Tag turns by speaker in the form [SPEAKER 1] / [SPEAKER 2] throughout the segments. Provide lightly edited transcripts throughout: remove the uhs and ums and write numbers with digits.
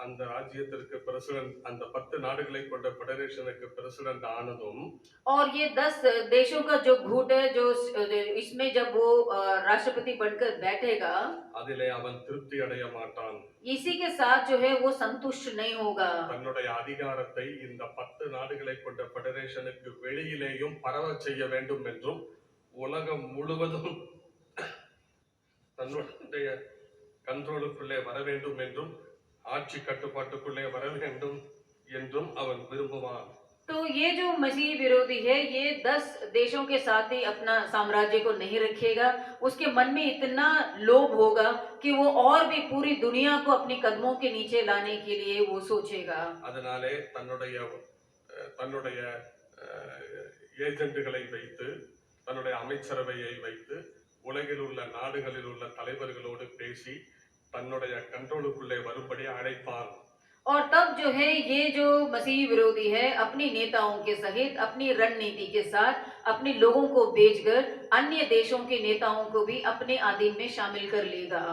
[SPEAKER 1] அந்த ராஜ்யத்திற்கு பிரசிடென்ட், அந்த 10 நாடுகளை கொண்ட ஃபெடரேஷனுக்கு பிரசிடென்ட் ஆனதும்
[SPEAKER 2] और ये 10 देशों का जो गुट है जो इसमें जब वो राष्ट्रपति बनकर बैठेगा,
[SPEAKER 1] அதிலே அவன் திருப்தி அடைய மாட்டான்.
[SPEAKER 2] इसी के साथ जो है वो संतुष्ट नहीं होगा।
[SPEAKER 1] தன்னுடைய அதிகாரத்தை இந்த 10 நாடுகளை கொண்ட ஃபெடரேஷனுக்கு வெளியிலேயும் பரவச் செய்ய வேண்டும் என்றும், உலகம் முழுவதும் தன்னுடைய கண்ட்ரோலுக்குள்ளே வர வேண்டும் என்றும், ஆட்சி கட்டுப்பாட்டுக்குள்ளே வர வேண்டும் என்றும் அவன் விரும்புவான்.
[SPEAKER 2] तो ये जो मसीह विरोधी है, ये 10 देशों के साथ ही अपना साम्राज्य को नहीं रखेगा। उसके मन में इतना लोभ होगा कि वो और भी पूरी दुनिया को अपनी कदमों के नीचे लाने के लिए वो सोचेगा।
[SPEAKER 1] அதனாலே தன்னுடைய ஏஜென்ட்களை வைத்து, தன்னுடைய அமைச்சரவையை வைத்து, உலகில் உள்ள நாடுகளில் உள்ள தலைவர்களோடு பேசி தன்னுடைய கண்ட்ரோலுக்குள்ளே வரும்படி அழைப்பான்.
[SPEAKER 2] और तब जो है ये जो मसीह विरोधी है, अपनी नेताओं के सहित अपनी रणनीति के साथ अपने लोगों को भेजकर अन्य देशों के नेताओं को भी अपने अधीन में शामिल कर लेगा।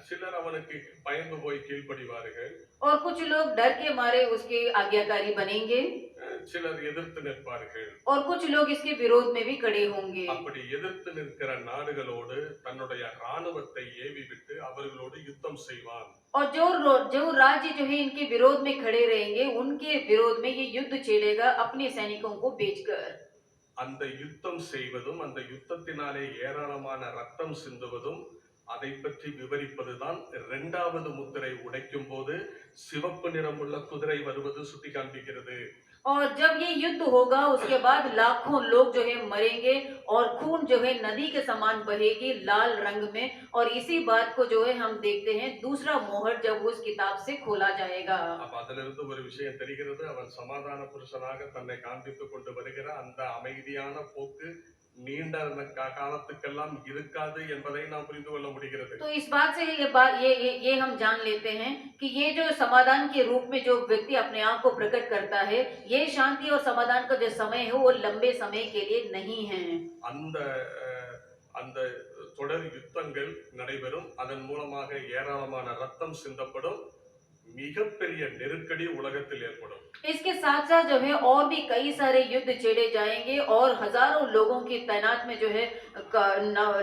[SPEAKER 1] சிலர் அவனுக்கு பயந்து போய் கீழ்ப்படிவார்கள்.
[SPEAKER 2] और कुछ लोग डर के मारे उसके आज्ञाकारी बनेंगे,
[SPEAKER 1] சிலர் எதிர்த்து நிற்பார்கள்.
[SPEAKER 2] और कुछ लोग इसके विरोध में भी खड़े होंगे।
[SPEAKER 1] அப்படி எதிர்த்து நிற்கிற நாடுகளோடு தன்னுடைய ராணுவத்தை ஏவி விட்டு அவர்களோடு யுத்தம் செய்வான்.
[SPEAKER 2] और जो राज्य जो है इनके विरोध में खड़े रहेंगे, उनके विरोध में ये युद्ध छेड़ेगा अपने सैनिकों को भेजकर।
[SPEAKER 1] அந்த யுத்தம் செய்வதும், அந்த யுத்தத்தினாலே ஏராளமான ரத்தம் சிந்துவதும், அதை பற்றி விவரிப்பதுதான் இரண்டாவது முத்திரை உடைக்கும் போது சிவப்பு நிறமுள்ள குதிரை வருவது சுட்டி காண்பிக்கிறது.
[SPEAKER 2] और जब ये युद्ध होगा उसके बाद लाखों लोग जो है मरेंगे और खून जो है नदी के समान बहेगी लाल रंग में। और इसी बात को जो है हम देखते हैं दूसरा मोहर जब उस किताब से खोला जाएगा।
[SPEAKER 1] அப்ப அதிலிருந்து ஒரு விஷயம் தெரிகிறது. அவன் சமாதான புருஷனாக தன்னை காண்பித்துக் கொண்டு வருகிற அந்த அமைதியான போக்கு நீண்ட காலத்துக்கெல்லாம் இருக்காது என்பதை நாம் புரிந்து கொள்ள முடிகிறது.
[SPEAKER 2] तो इस बात से ये हम जान लेते हैं कि ये जो समाधान के रूप में जो व्यक्ति अपने आप को प्रकट करता है, ये शांति और समाधान का जो समय है वो लंबे समय के लिए नहीं है।
[SPEAKER 1] அந்த அந்த தொடர் யுத்தங்கள் நடைபெறும். அதன் மூலமாக ஏராளமான ரத்தம் சிந்தப்படும். மிகப்பெரிய நெருக்கடி உலகத்தில் ஏற்படும்.
[SPEAKER 2] इसके साथ साथ जो है और भी कई सारे युद्ध छेड़े जाएंगे और हजारों लोगों की तैनात में जो है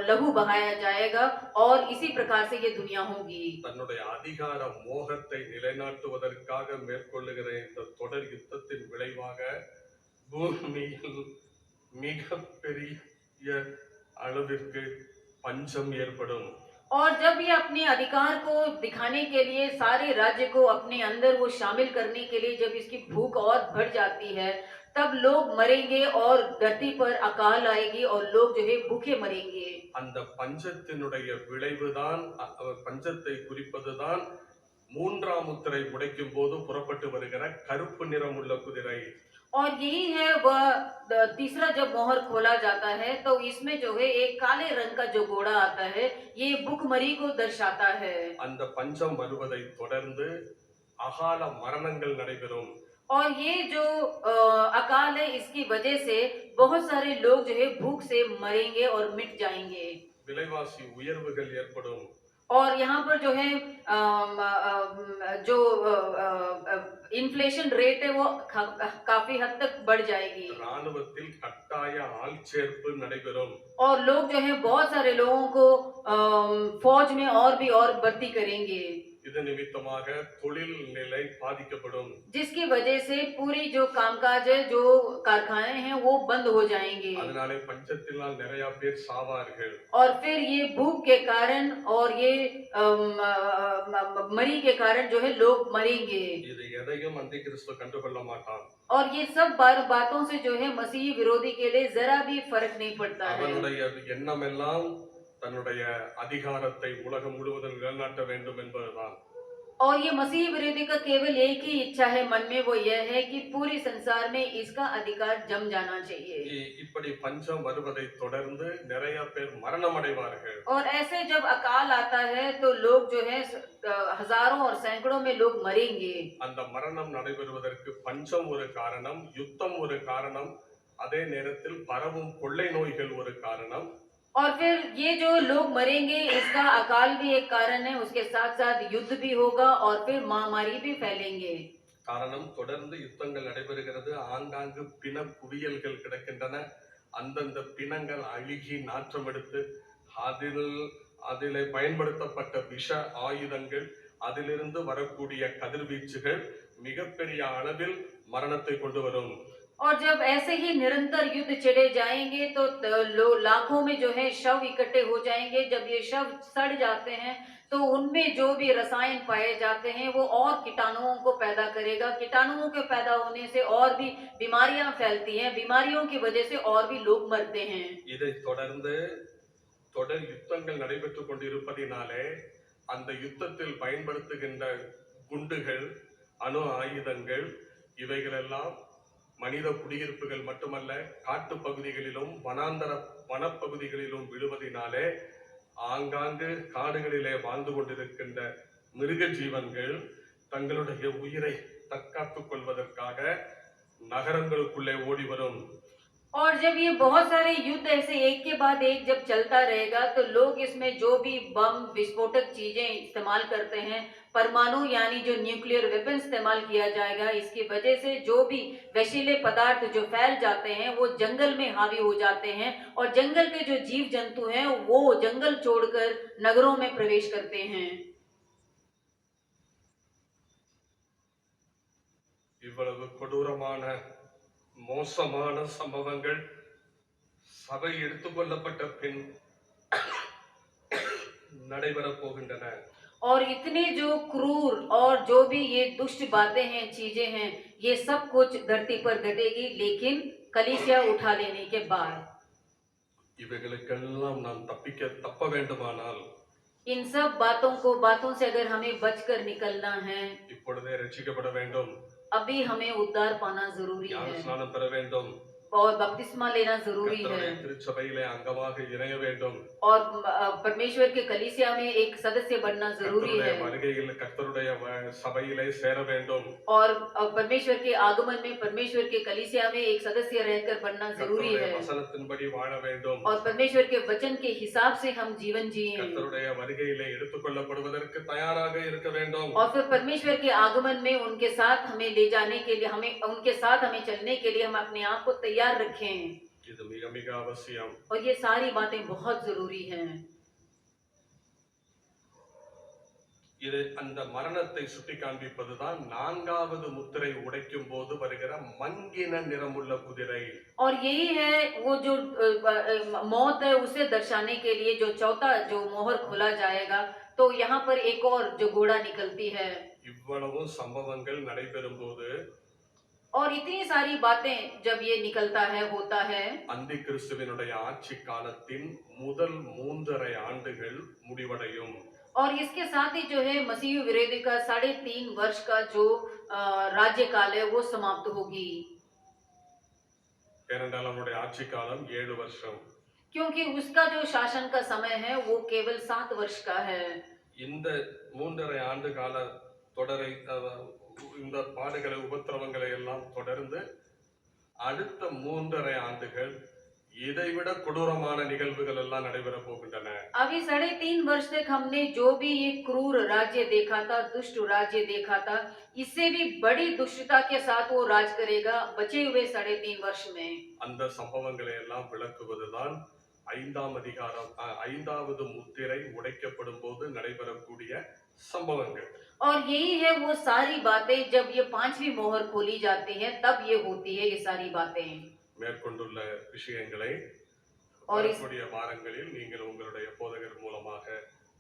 [SPEAKER 2] लहू बहाया जाएगा और इसी प्रकार से ये दुनिया होगी।
[SPEAKER 1] தன்னுடைய அதிகார மோகத்தை நிலைநாட்டுவதற்காக மேற்கொள்ளுகிற இந்த தொடர் யுத்தத்தின் விளைவாக பூமியில் மிகப்பெரிய அளவிற்கு பஞ்சம் ஏற்படும்.
[SPEAKER 2] और जब ये अपने अधिकार को दिखाने के लिए सारे राज्य को अपने अंदर वो शामिल करने के लिए जब इसकी भूख और बढ़ जाती है, तब लोग मरेंगे और धरती पर अकाल आएगी और लोग जो है भूखे मरेंगे।
[SPEAKER 1] அந்த பஞ்சத்தினுடைய விளைவுதான், பஞ்சத்தை குறிப்பதுதான் மூன்றாம் முத்திரை உடைக்கும் போது புறப்பட்டு வருகிற கருப்பு நிறமுள்ள குதிரை.
[SPEAKER 2] और यही है वह तीसरा जब मोहर खोला जाता है तो इसमें जो है एक काले रंग का जो घोड़ा आता है, ये भूखमरी को दर्शाता है।
[SPEAKER 1] அந்த பஞ்சம் வருவதை தொடர்ந்து அகால மரணங்கள் நடைபெறும்.
[SPEAKER 2] और ये जो अकाल है इसकी वजह से बहुत सारे लोग जो है भूख से मरेंगे और मिट जाएंगे।
[SPEAKER 1] விலைவாசி உயர்வுகள் ஏற்படும்.
[SPEAKER 2] और यहाँ पर जो है जो इन्फ्लेशन रेट है वो काफी हद तक बढ़ जाएगी।
[SPEAKER 1] ராணுவத்தில் கட்டாய ஆள்சேர்ப்பு நடைபெறும்.
[SPEAKER 2] और लोग जो है बहुत सारे लोगों को फौज में और भी और भर्ती करेंगे।
[SPEAKER 1] இது நிமித்தமாக தொழில் நிலை பாதிக்கப்படும்.
[SPEAKER 2] जिसकी वजह से पूरी जो कामकाज है, जो कारखाने हैं वो बंद हो जाएंगे।
[SPEAKER 1] அதனாலே பஞ்சத்தினால் நிறைய பேர் சாவார்கள்.
[SPEAKER 2] और फिर ये भूख के कारण और ये मरी के कारण जो है लोग मरेंगे।
[SPEAKER 1] இது எதையும் அந்திகிறிஸ்து கண்டுகொள்ள மாட்டான்.
[SPEAKER 2] और ये सब बातों से जो है मसीह विरोधी के लिए जरा भी फर्क नहीं पड़ता है।
[SPEAKER 1] அவனுடைய எண்ணம் எல்லாம் தன்னுடைய அதிகாரத்தை உலகம் முழுவதும் நிலைநாட்ட வேண்டும் என்பதுதான்.
[SPEAKER 2] और ये मसीह विरोधी का केवल एक ही इच्छा है मन में, वो यह है कि पूरी संसार में इसका अधिकार जम जाना चाहिए।
[SPEAKER 1] இப்படி பஞ்சம் வருவதை தொடர்ந்து நிறைய பேர் மரணம் அடைவார்கள்.
[SPEAKER 2] और ऐसे जब अकाल आता है तो लोग जो है हजारों और सैकड़ों में लोग मरेंगे।
[SPEAKER 1] அந்த மரணம் நடைபெறுவதற்கு பஞ்சம் ஒரு காரணம், யுத்தம் ஒரு காரணம், அதே நேரத்தில் பரவும் கொள்ளை நோய்கள் ஒரு காரணம்.
[SPEAKER 2] और फिर ये जो लोग मरेंगे इसका अकाल भी एक कारण है, उसके साथ साथ युद्ध भी होगा और फिर महामारी भी फैलेंगे।
[SPEAKER 1] காரணம் தொடர்ந்து யுத்தங்கள் நடைபெறுகிறது. ஆங்காங்கு பிண குவியல்கள் கிடக்கின்றன. அந்தந்த பிணங்கள் அழுகி நாற்றம் எடுத்து அதில் அதிலே பயன்படுத்தப்பட்ட விஷ ஆயுதங்கள் அதிலிருந்து வரக்கூடிய கதிர்வீச்சுகள் மிகப்பெரிய அளவில் மரணத்தை கொண்டு வரும்.
[SPEAKER 2] और जब ऐसे ही निरंतर युद्ध छिड़े जाएंगे तो लाखों में जो है शव इकट्ठे हो जाएंगे। जब ये शव सड़ जाते हैं तो उनमें जो भी रसायन पाए जाते हैं वो और कीटाणुओं को पैदा करेगा। कीटाणुओं के पैदा होने से और भी बीमारियां फैलती हैं, बीमारियों की वजह से और भी लोग मरते हैं।
[SPEAKER 1] இதை தொடர்ந்து தொடர் யுத்தங்கள் நடைபெற்றுக் கொண்டிருப்பதினாலே அந்த யுத்தத்தில் பயன்படுத்துகின்ற குண்டுகள், அணு ஆயுதங்கள் இவைகளெல்லாம் மனித குடியிருப்புகள் மட்டுமல்ல காட்டு பகுதிகளிலும் வனப்பகுதிகளிலும் விழுவதினாலே ஆங்காங்கு காடுகளிலே வாழ்ந்து கொண்டிருக்கின்ற மிருக ஜீவன்கள் தங்களுடைய உயிரை தற்காத்துக் கொள்வதற்காக நகரங்களுக்குள்ளே ஓடி வரும்.
[SPEAKER 2] और जब ये बहुत सारे युद्ध ऐसे एक के बाद एक जब चलता रहेगा तो लोग इसमें जो भी बम विस्फोटक चीजें इस्तेमाल करते हैं, परमाणु यानी जो न्यूक्लियर वेपन इस्तेमाल किया जाएगा, इसकी वजह से जो भी विषैले पदार्थ जो फैल जाते हैं वो जंगल में हावी हो जाते हैं और जंगल के जो जीव जंतु हैं वो जंगल छोड़कर नगरों में प्रवेश करते हैं।
[SPEAKER 1] இவ்வளவு கொடூரமான மோசமான சம்பவங்கள் சபை எடுத்துக்கொள்ளப்பட்ட பின் நடைபெறப் போகின்றன.
[SPEAKER 2] और इतने जो क्रूर और जो भी ये दुष्ट बातें हैं, चीजें हैं, ये सब कुछ धरती पर घटेगी, लेकिन कलीसिया उठा लेने के बाद।
[SPEAKER 1] இவைகளுக்கெல்லாம் நாம் தப்ப வேண்டுமானால்
[SPEAKER 2] इन सब बातों से अगर हमें बचकर निकलना है,
[SPEAKER 1] இப்பொழுதே ரட்சிக்கப்பட வேண்டும்.
[SPEAKER 2] अभी हमें उद्धार पाना जरूरी
[SPEAKER 1] ஞான
[SPEAKER 2] है
[SPEAKER 1] ஸ்நானம் பெற வேண்டும்.
[SPEAKER 2] और बपतिस्मा लेना जरूरी है
[SPEAKER 1] கர்த்தருடைய திருச்சபையிலே அங்கமாக இணைய வேண்டும்.
[SPEAKER 2] और परमेश्वर के कलीसिया में एक सदस्य बनना जरूरी
[SPEAKER 1] கர்த்தருடைய
[SPEAKER 2] है
[SPEAKER 1] வருகையில் கர்த்தருடைய சபையிலே சேர வேண்டும்.
[SPEAKER 2] और परमेश्वर के आगमन में परमेश्वर के कलीसिया में एक सदस्य रहकर बनना जरूरी
[SPEAKER 1] கர்த்தருடைய
[SPEAKER 2] है
[SPEAKER 1] வசனத்தின்படி வாழ வேண்டும்.
[SPEAKER 2] और परमेश्वर के वचन के हिसाब से हम जीवन जिए
[SPEAKER 1] கர்த்தருடைய வருகையிலே எடுத்துக்கொள்ளப்படுவதற்கு தயாராக இருக்க வேண்டும்.
[SPEAKER 2] और फिर परमेश्वर के आगमन में उनके साथ हमें ले जाने के लिए, हमें उनके साथ हमें चलने के लिए हम अपने आप को तैयार रखें।
[SPEAKER 1] இது மிக மிக அவசியம்.
[SPEAKER 2] और ये सारी बातें बहुत जरूरी हैं।
[SPEAKER 1] இது அந்த மரணத்தை சுட்டி காண்பிப்பதுதான் நான்காவது முத்திரை உடைக்கும் போது வருகிற மங்கின நிறமுள்ள குதிரை.
[SPEAKER 2] और यही है वो जो मौत है उसे दर्शाने के लिए जो चौथा जो मोहर खोला जाएगा, तो यहाँ पर एक और जो घोड़ा निकलती है।
[SPEAKER 1] இவ்வளவு சம்பவங்கள் நடைபெறும் போது
[SPEAKER 2] और इतनी सारी बातें जब ये निकलता है, होता है,
[SPEAKER 1] அந்தி கிறிஸ்துவினுடைய ஆட்சி காலத்தின் முதல் 3.5 ஆண்டுகள் முடிவடையும்.
[SPEAKER 2] और इसके साथ ही जो है मसीह विरोधी का 3.5 वर्ष का जो राज्य काल है वो समाप्त होगी।
[SPEAKER 1] ஏனென்றால் அவனுடைய ஆட்சி காலம் 7 வருஷம்.
[SPEAKER 2] क्योंकि उसका जो शासन का समय है वो केवल 7 वर्ष का है।
[SPEAKER 1] இந்த 3.5 ஆண்டு கால தொடரை இந்த பாடுகளை உபத்திரவங்களை எல்லாம் தொடர்ந்து அடுத்த 3.5 ஆண்டுகள் இதைவிட கொடூரமான நிகழ்வுகள் எல்லாம் நடைபெற போகின்றன.
[SPEAKER 2] अभी 3.5 वर्ष तक हमने जो भी ये क्रूर राज्य देखा था, दुष्ट राज्य देखा था, इससे भी बड़ी दुष्टता के साथ वो राज करेगा बचे हुए 3.5 वर्ष में।
[SPEAKER 1] அந்த சம்பவங்களை எல்லாம் விளக்குவதுதான் 5ஆம் அதிகாரம் 5வது முத்திரை உடைக்கப்படும் போது நடைபெறக்கூடிய சம்பவங்கள்.
[SPEAKER 2] और यही है वो सारी बातें जब ये 5वीं मोहर खोली जाती है तब ये होती है ये सारी बातें।
[SPEAKER 1] மேற்கொண்டுள்ள விஷயங்களை
[SPEAKER 2] और
[SPEAKER 1] வரக்கூடிய வாரங்களில் நீங்கள் உங்களுடைய போதகர் மூலமாக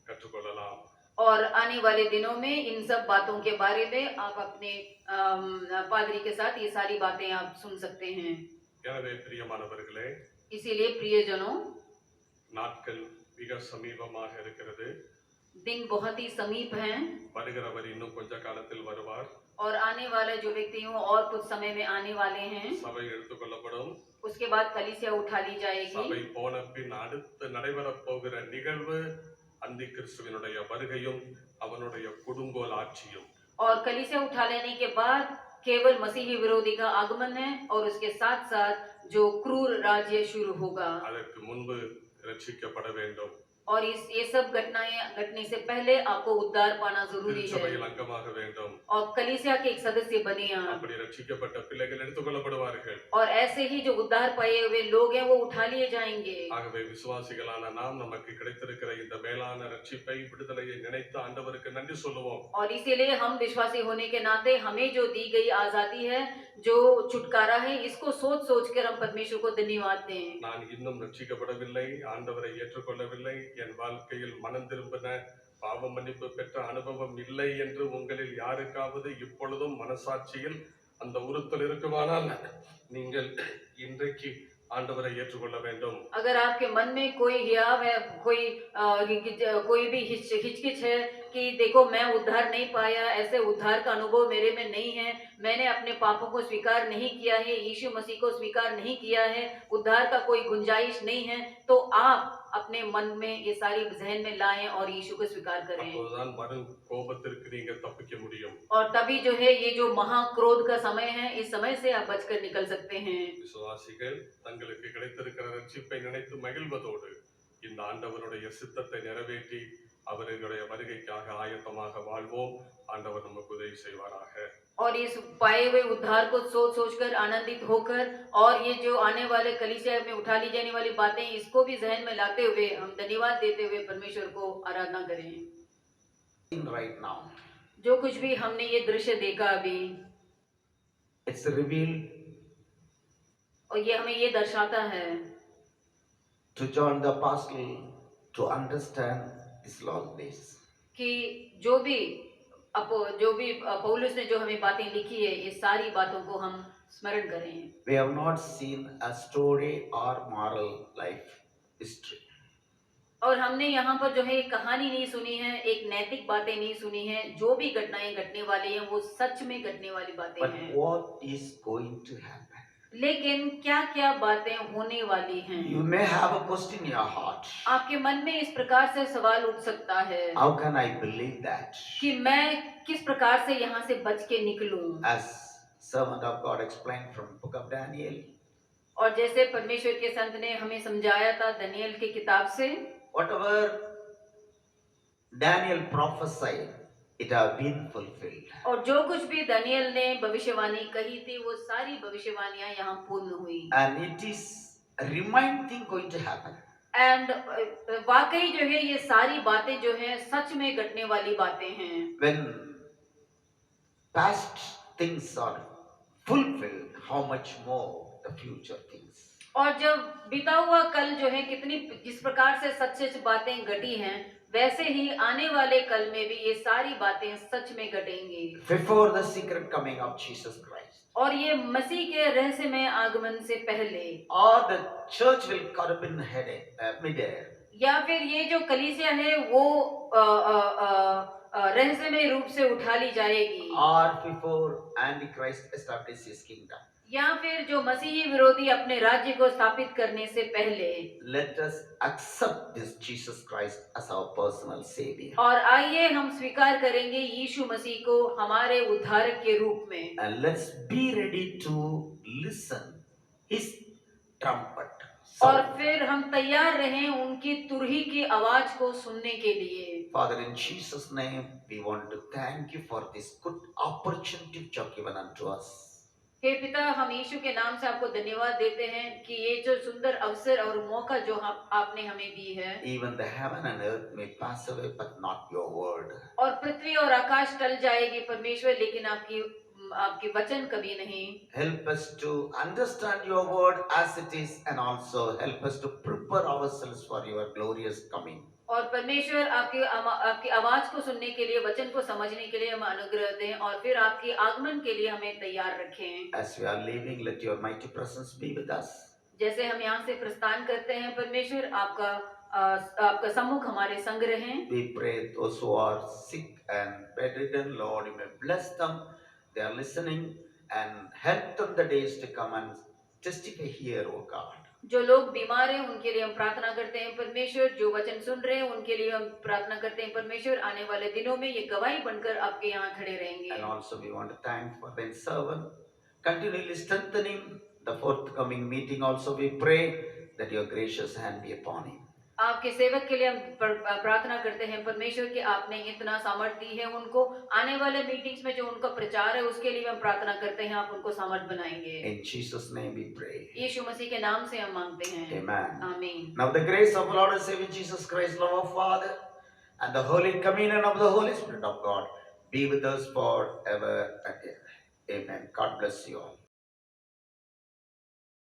[SPEAKER 1] கற்றுக்கொள்ளலாம்.
[SPEAKER 2] और आने वाले दिनों में इन सब बातों के बारे में आप अपने पादरी के साथ ये सारी बातें आप सुन सकते हैं।
[SPEAKER 1] எனவே பிரியமானவர்களே,
[SPEAKER 2] इसीलिए प्रियजनों,
[SPEAKER 1] நாட்கள் மிக சமீபமாக இருக்கிறது.
[SPEAKER 2] दिन बहुत ही समीप हैं
[SPEAKER 1] வருகிறவர் இன்னும் கொஞ்ச காலத்தில் வருவார்.
[SPEAKER 2] और आने वाले जो व्यक्ति हों और कुछ समय में आने वाले हैं।
[SPEAKER 1] சபை எடுத்துக்கொள்ளப்படும்.
[SPEAKER 2] उसके बाद कलीसिया उठा ली जाएगी।
[SPEAKER 1] சபை போன பின் அடுத்து நடைபெறப் போகிற நிகழ்வு அந்தி கிறிஸ்துவினுடைய வருகையும் அவனுடைய கொடுங்கோல் ஆட்சியும்.
[SPEAKER 2] और कलीसिया उठा लेने के बाद केवल मसीही विरोधी का आगमन है और उसके साथ साथ जो क्रूर राज्य शुरू होगा।
[SPEAKER 1] அதற்கு முன்பு ரட்சிக்கப்பட வேண்டும்.
[SPEAKER 2] और ये सब घटनाएं घटने से पहले आपको उद्धार पाना जरूरी है
[SPEAKER 1] திருச்சபையில் அங்கமாக வேண்டும்.
[SPEAKER 2] और कलीसिया के एक सदस्य बने आप
[SPEAKER 1] அப்படி ரட்சிக்கப்பட்ட பிள்ளைகள் எடுத்துக்கொள்ளப்படுவார்கள்.
[SPEAKER 2] और ऐसे ही जो उद्धार पाए हुए लोग हैं वो उठा लिए जाएंगे।
[SPEAKER 1] ஆகவே விசுவாசிகளான நாம் நமக்கு கிடைத்திருக்கிற இந்த மேலான ரட்சிப்பை விடுதலையை நினைத்து ஆண்டவருக்கு நன்றி சொல்லுவோம்.
[SPEAKER 2] और इसीलिए हम विश्वासी होने के नाते हमें जो दी गई आजादी है, जो छुटकारा है, इसको सोच सोच कर हम परमेश्वर को धन्यवाद दें।
[SPEAKER 1] நான் இன்னும் ரட்சிக்கப்படவில்லை, ஆண்டவரை ஏற்றுக்கொள்ளவில்லை, என் வாழ்க்கையில் மனம் திரும்பின பாவ மன்னிப்பு பெற்ற அனுபவம் இல்லை என்று உங்களில் யாருக்காவது இப்பொழுதும் மனசாட்சியில் அந்த உறுத்தல் இருக்குமானால் நீங்கள் இன்றைக்கு ஆண்டவரை ஏற்றுக்கொள்ள வேண்டும்.
[SPEAKER 2] अगर आपके मन में कोई हियाव है, कोई भी हिचकिच है कि देखो मैं उद्धार नहीं पाया, ऐसे उद्धार का अनुभव मेरे में नहीं है, मैंने अपने पापों को स्वीकार नहीं किया है, यीशु मसीह को स्वीकार नहीं किया है, उद्धार का कोई गुंजाइश नहीं है, तो आप अपने मन में ये सारी जहन में लाएं और यीशु को स्वीकार करें।
[SPEAKER 1] அப்போதுதான் வரும் கோபத்திற்கு நீங்க தப்பிக்க முடியும்.
[SPEAKER 2] और तभी जो है ये जो महाक्रोध का समय है, इस समय से आप बचकर निकल सकते हैं।
[SPEAKER 1] விசுவாசிகள் தங்களுக்கு கிடைத்திருக்கிற ரட்சிப்பை நினைத்து மகிழ்வதோடு இந்த ஆண்டவருடைய சித்தத்தை நிறைவேற்றி அவர்களுடைய வருகைக்காக ஆயத்தமாக வாழ்வோம். ஆண்டவர் நமக்கு உதவி செய்வாராக.
[SPEAKER 2] और इस पाए हुए उद्धार को सोच सोच कर आनंदित होकर और ये जो आने वाले कलीसिया में उठा ली जाने वाली बातें, इसको भी जहन में लाते हुए हम धन्यवाद देते हुए परमेश्वर को आराधना करें।
[SPEAKER 3] Right now,
[SPEAKER 2] जो कुछ भी हमने ये दृश्य देखा अभी,
[SPEAKER 3] it's revealed
[SPEAKER 2] और ये हमें ये दर्शाता है
[SPEAKER 3] to John the Apostle to understand these last days.
[SPEAKER 2] कि जो भी पौलुस ने जो हमें बातें लिखी है, ये सारी बातों को हम स्मरण करें।
[SPEAKER 3] We have not seen a story or moral life history.
[SPEAKER 2] और हमने यहाँ पर जो है एक कहानी नहीं सुनी है, एक नैतिक बातें नहीं सुनी है, जो भी घटनाएं घटने वाली हैं वो सच में घटने वाली बातें
[SPEAKER 3] But
[SPEAKER 2] हैं।
[SPEAKER 3] what is going to happen?
[SPEAKER 2] लेकिन क्या क्या बातें होने वाली हैं?
[SPEAKER 3] You may have a question in your heart.
[SPEAKER 2] आपके मन में इस प्रकार से सवाल उठ सकता है
[SPEAKER 3] How can I believe that?
[SPEAKER 2] कि मैं किस प्रकार से यहाँ से बच के निकलूं।
[SPEAKER 3] As servant of God explained from book of Daniel,
[SPEAKER 2] और जैसे परमेश्वर के संत ने हमें समझाया था दानियेल की किताब से,
[SPEAKER 3] whatever Daniel prophesied, it have been fulfilled.
[SPEAKER 2] और जो कुछ भी दानियेल ने भविष्यवाणी कही थी वो सारी भविष्यवाणियां यहाँ पूर्ण हुई।
[SPEAKER 3] And it is a remind thing going to happen.
[SPEAKER 2] And वाकई जो है ये सारी बातें जो है सच में घटने वाली बातें हैं।
[SPEAKER 3] When past things are fulfilled, how much more the future things.
[SPEAKER 2] और जब बीता हुआ कल जो है कितनी जिस प्रकार से सच सच बातें घटी हैं, वैसे ही आने वाले कल में भी ये सारी बातें सच में घटेंगी।
[SPEAKER 3] Before the secret coming of Jesus Christ,
[SPEAKER 2] और ये मसीह के रहस्यमय आगमन से पहले,
[SPEAKER 3] or the church will caught up in midair,
[SPEAKER 2] या फिर ये जो कलीसिया है वो रहस्यमय रूप से उठा ली जाएगी,
[SPEAKER 3] or before Antichrist establishes his kingdom.
[SPEAKER 2] या फिर जो मसीही विरोधी अपने राज्य को स्थापित करने से पहले।
[SPEAKER 3] Let us accept this Jesus Christ as our personal savior.
[SPEAKER 2] और आइए हम स्वीकार करेंगे यीशु मसीह को हमारे उद्धारक के रूप में।
[SPEAKER 3] And let's be ready to listen his trumpet.
[SPEAKER 2] और फिर हम तैयार रहें उनकी तुरही की आवाज को सुनने के लिए।
[SPEAKER 3] Father, in Jesus' name, we want to thank you for this good opportunity which you have given unto us.
[SPEAKER 2] हे पिता, हम यीशु के नाम से आपको धन्यवाद देते हैं कि ये जो सुंदर अवसर और मौका जो आपने हमें दी है।
[SPEAKER 3] Even the heaven and earth may pass away, but not your word.
[SPEAKER 2] और पृथ्वी और आकाश टल जाएगी परमेश्वर, लेकिन आपकी वचन कभी नहीं।
[SPEAKER 3] Help us to understand your word as it is, and also help us to prepare ourselves for your glorious coming.
[SPEAKER 2] और परमेश्वर आपकी आवाज को सुनने के लिए, वचन को समझने के लिए हम अनुग्रह दें और फिर आपके आगमन के लिए हमें तैयार रखें।
[SPEAKER 3] As we are leaving, let your mighty presence be with us.
[SPEAKER 2] जैसे हम यहाँ से प्रस्थान करते हैं परमेश्वर, आपका सम्मुख हमारे संग रहें।
[SPEAKER 3] We pray those who are sick and bedridden, Lord, you may bless them. They are listening, and help them the days to come and testify here, O God.
[SPEAKER 2] जो लोग बीमार हैं उनके लिए हम प्रार्थना करते हैं परमेश्वर, जो वचन सुन रहे हैं उनके लिए हम प्रार्थना करते हैं परमेश्वर, आने वाले दिनों में ये गवाही बनकर आपके यहाँ खड़े रहेंगे।
[SPEAKER 3] And also we want to thank for the servant, continually strengthening the forthcoming meeting. Also we pray that your gracious hand be upon him.
[SPEAKER 2] आपके सेवक के लिए हम प्रार्थना करते हैं परमेश्वर कि आपने इतना सामर्थ दी है उनको, आने वाले मीटिंग्स में जो उनका प्रचार है उसके लिए हम प्रार्थना करते हैं आप उनको सामर्थ बनाएंगे।
[SPEAKER 3] In Jesus' name we pray.
[SPEAKER 2] यीशु मसीह के नाम से हम मांगते हैं,
[SPEAKER 3] Amen.
[SPEAKER 2] आमीन।
[SPEAKER 3] Now the grace of our Lord and Savior Jesus Christ, love of Father, and the holy communion of the Holy Spirit of God be with us forever and ever. Amen. God bless you all.